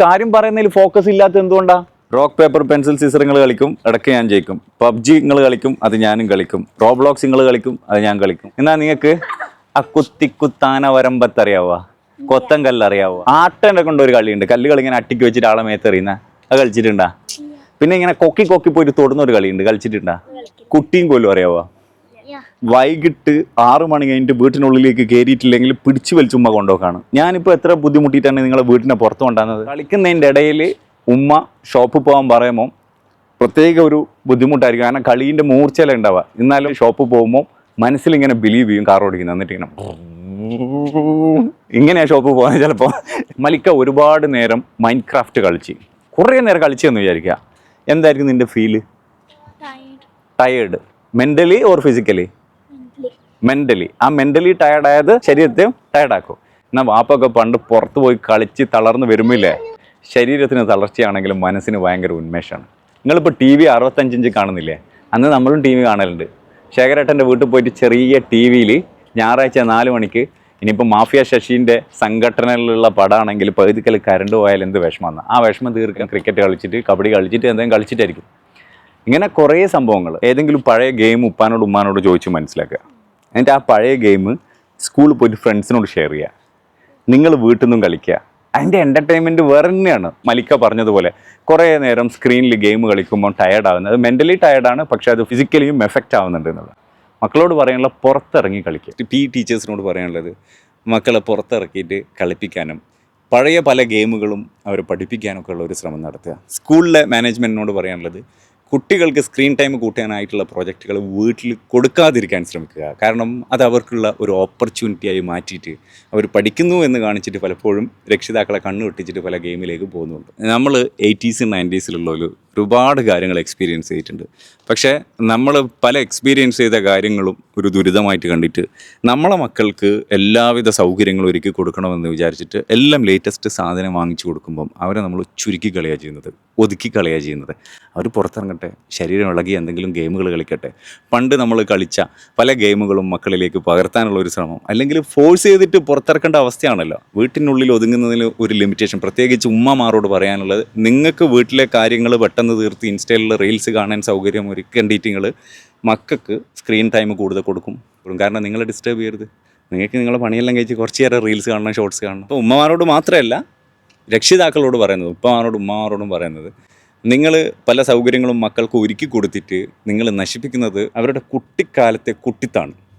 കാര്യം പറയുന്നതിൽ ഫോക്കസ് ഇല്ലാത്ത എന്തുകൊണ്ടാ? റോക്ക് പേപ്പർ പെൻസിൽ സീസർ നിങ്ങൾ കളിക്കും, ഇടയ്ക്ക് ഞാൻ ജയിക്കും. പബ്ജി നിങ്ങൾ കളിക്കും, അത് ഞാനും കളിക്കും. റോബ്ലോക്സ് നിങ്ങൾ കളിക്കും, അത് ഞാൻ കളിക്കും. എന്നാ നിങ്ങൾക്ക് ആ കുത്താന വരമ്പത്തറിയാവോ? കൊത്തൻ കല്ലറിയാവോ? ആട്ടേനെ കൊണ്ട് ഒരു കളിയുണ്ട്, കല്ലുകൾ ഇങ്ങനെ അട്ടിക്ക് വെച്ചിട്ട് ആളെ മേത്തെറിയുന്ന, അത് കളിച്ചിട്ടുണ്ടാ? പിന്നെ ഇങ്ങനെ കൊക്കി കൊക്കി പോയിട്ട് തൊടുന്ന ഒരു കളിയുണ്ട്, കളിച്ചിട്ടുണ്ടാ? കുട്ടിയും കൊല്ലും അറിയാവോ? വൈകിട്ട് 6 മണി കഴിഞ്ഞിട്ട് വീട്ടിനുള്ളിലേക്ക് കയറിയിട്ടില്ലെങ്കിൽ പിടിച്ചു വലിച്ചുമ്മ കൊണ്ടുപോക്കാണ്. ഞാനിപ്പോൾ എത്ര ബുദ്ധിമുട്ടിയിട്ടാണ് നിങ്ങളെ വീട്ടിനെ പുറത്തു കൊണ്ടുവന്നത്. കളിക്കുന്നതിൻ്റെ ഇടയിൽ ഉമ്മ ഷോപ്പിൽ പോകാൻ പറയുമ്പോൾ പ്രത്യേക ഒരു ബുദ്ധിമുട്ടായിരിക്കും. കാരണം കളീൻ്റെ മൂർച്ചയില ഉണ്ടാവുക. എന്നാലും ഷോപ്പിൽ പോകുമ്പോൾ മനസ്സിലിങ്ങനെ ബിലീവ് ചെയ്യും കാർ ഓടിക്കുന്നത്. എന്നിട്ട് ഇങ്ങനെയാണ് ഷോപ്പിൽ പോകുന്നത്. ചിലപ്പോൾ മലിക്ക ഒരുപാട് നേരം മൈൻഡ് ക്രാഫ്റ്റ് കളിച്ച് കുറേ നേരം കളിച്ചെന്ന് വിചാരിക്കുക. എന്തായിരിക്കും നിൻ്റെ feel? Tired. Mentally or physically? Mentally. ആ മെൻ്റലി ടയർഡായത് ശരീരത്തെ ടയർഡാക്കും. എന്നാൽ വാപ്പൊക്കെ പണ്ട് പുറത്ത് പോയി കളിച്ച് തളർന്ന് വരുമ്പില്ലേ, ശരീരത്തിന് തളർച്ചയാണെങ്കിലും മനസ്സിന് ഭയങ്കര ഉന്മേഷമാണ്. നിങ്ങളിപ്പോൾ ടി വി 65 ഇഞ്ച് കാണുന്നില്ലേ? അന്ന് നമ്മളും ടി വി കാണലുണ്ട്. ശേഖരേട്ടൻ്റെ വീട്ടിൽ പോയിട്ട് ചെറിയ ടി വിയിൽ ഞായറാഴ്ച 4 മണിക്ക് ഇനിയിപ്പോൾ മാഫിയ ശശീൻ്റെ സംഘടനയിലുള്ള പടമാണെങ്കിൽ പകുതിക്കൽ കരണ്ട് പോയാൽ എന്ത് വിഷമമാണ്. ആ വിഷമം തീർക്കാൻ ക്രിക്കറ്റ് കളിച്ചിട്ട് കബഡി കളിച്ചിട്ട് എന്തെങ്കിലും കളിച്ചിട്ടായിരിക്കും. ഇങ്ങനെ കുറേ സംഭവങ്ങൾ. ഏതെങ്കിലും പഴയ ഗെയിം ഉപ്പാനോട് ഉമ്മാനോട് ചോദിച്ച് മനസ്സിലാക്കുക. എന്നിട്ട് ആ പഴയ ഗെയിം സ്കൂളിൽ പോയിട്ട് ഫ്രണ്ട്സിനോട് ഷെയർ ചെയ്യുക. നിങ്ങൾ വീട്ടിൽ നിന്നും കളിക്കുക. അതിൻ്റെ എൻ്റർടൈൻമെൻറ്റ് വേറെ തന്നെയാണ്. മലിക്ക പറഞ്ഞതുപോലെ കുറേ നേരം സ്ക്രീനിൽ ഗെയിം കളിക്കുമ്പോൾ ടയർഡാവുന്നത് മെൻ്റലി ടയർഡാണ്, പക്ഷേ അത് ഫിസിക്കലിയും എഫക്റ്റ് ആവുന്നുണ്ട് എന്നുള്ളത്. മക്കളോട് പറയാനുള്ള പുറത്തിറങ്ങി കളിക്കുക. ടീച്ചേഴ്സിനോട് പറയാനുള്ളത് മക്കളെ പുറത്തിറക്കിയിട്ട് കളിപ്പിക്കാനും പഴയ പല ഗെയിമുകളും അവരെ പഠിപ്പിക്കാനൊക്കെ ഉള്ള ഒരു ശ്രമം നടത്തുക. സ്കൂളിലെ മാനേജ്മെൻറ്റിനോട് പറയാനുള്ളത് കുട്ടികൾക്ക് സ്ക്രീൻ ടൈം കൂട്ടാനായിട്ടുള്ള പ്രോജക്റ്റുകൾ വീട്ടിൽ കൊടുക്കാതിരിക്കാൻ ശ്രമിക്കുക. കാരണം അത് അവർക്കുള്ള ഒരു ഓപ്പർച്യൂണിറ്റിയായി മാറ്റിയിട്ട് അവർ പഠിക്കുന്നു എന്ന് കാണിച്ചിട്ട് പലപ്പോഴും രക്ഷിതാക്കളെ കണ്ണു വെട്ടിച്ചിട്ട് പല ഗെയിമിലേക്ക് പോകുന്നുണ്ട്. നമ്മൾ 80s 90s ഒരുപാട് കാര്യങ്ങൾ എക്സ്പീരിയൻസ് ചെയ്തിട്ടുണ്ട്. പക്ഷേ നമ്മൾ പല എക്സ്പീരിയൻസ് ചെയ്ത കാര്യങ്ങളും ഒരു ദുരിതമായിട്ട് കണ്ടിട്ട് നമ്മളെ മക്കൾക്ക് എല്ലാവിധ സൗകര്യങ്ങളും ഒരുക്കി കൊടുക്കണമെന്ന് വിചാരിച്ചിട്ട് എല്ലാം ലേറ്റസ്റ്റ് സാധനം വാങ്ങിച്ചു കൊടുക്കുമ്പം അവരെ നമ്മൾ ചുരുക്കി കളയുക ചെയ്യുന്നത്, ഒതുക്കി കളയുക ചെയ്യുന്നത്. അവർ പുറത്തിറങ്ങട്ടെ, ശരീരം ഇളകി എന്തെങ്കിലും ഗെയിമുകൾ കളിക്കട്ടെ. പണ്ട് നമ്മൾ കളിച്ച പല ഗെയിമുകളും മക്കളിലേക്ക് പകർത്താനുള്ള ഒരു ശ്രമം, അല്ലെങ്കിൽ ഫോഴ്സ് ചെയ്തിട്ട് പുറത്തിറക്കേണ്ട അവസ്ഥയാണല്ലോ. വീട്ടിനുള്ളിൽ ഒതുങ്ങുന്നതിന് ഒരു ലിമിറ്റേഷൻ. പ്രത്യേകിച്ച് ഉമ്മമാരോട് പറയാനുള്ളത്, നിങ്ങൾക്ക് വീട്ടിലെ കാര്യങ്ങൾ പെട്ടെന്ന് തീർത്ത് ഇൻസ്റ്റയിലുള്ള റീൽസ് കാണാൻ സൗകര്യം ഒരുക്കേണ്ടിയിട്ട് മക്കൾക്ക് സ്ക്രീൻ ടൈം കൂടുതൽ കൊടുക്കും. കാരണം നിങ്ങളെ ഡിസ്റ്റർബ് ചെയ്യരുത്. നിങ്ങൾക്ക് നിങ്ങളെ പണിയെല്ലാം കഴിച്ച് കുറച്ച് നേരം റീൽസ് കാണണം, ഷോർട്സ് കാണണം. അപ്പോൾ ഉമ്മമാരോട് മാത്രമല്ല രക്ഷിതാക്കളോട് പറയുന്നത്, ഉപ്പമാരോടും ഉമ്മമാരോടും പറയുന്നത്, നിങ്ങൾ പല സൗകര്യങ്ങളും മക്കൾക്ക് ഒരുക്കി കൊടുത്തിട്ട് നിങ്ങൾ നശിപ്പിക്കുന്നത് അവരുടെ കുട്ടിക്കാലത്തെ കുട്ടിത്താണ്.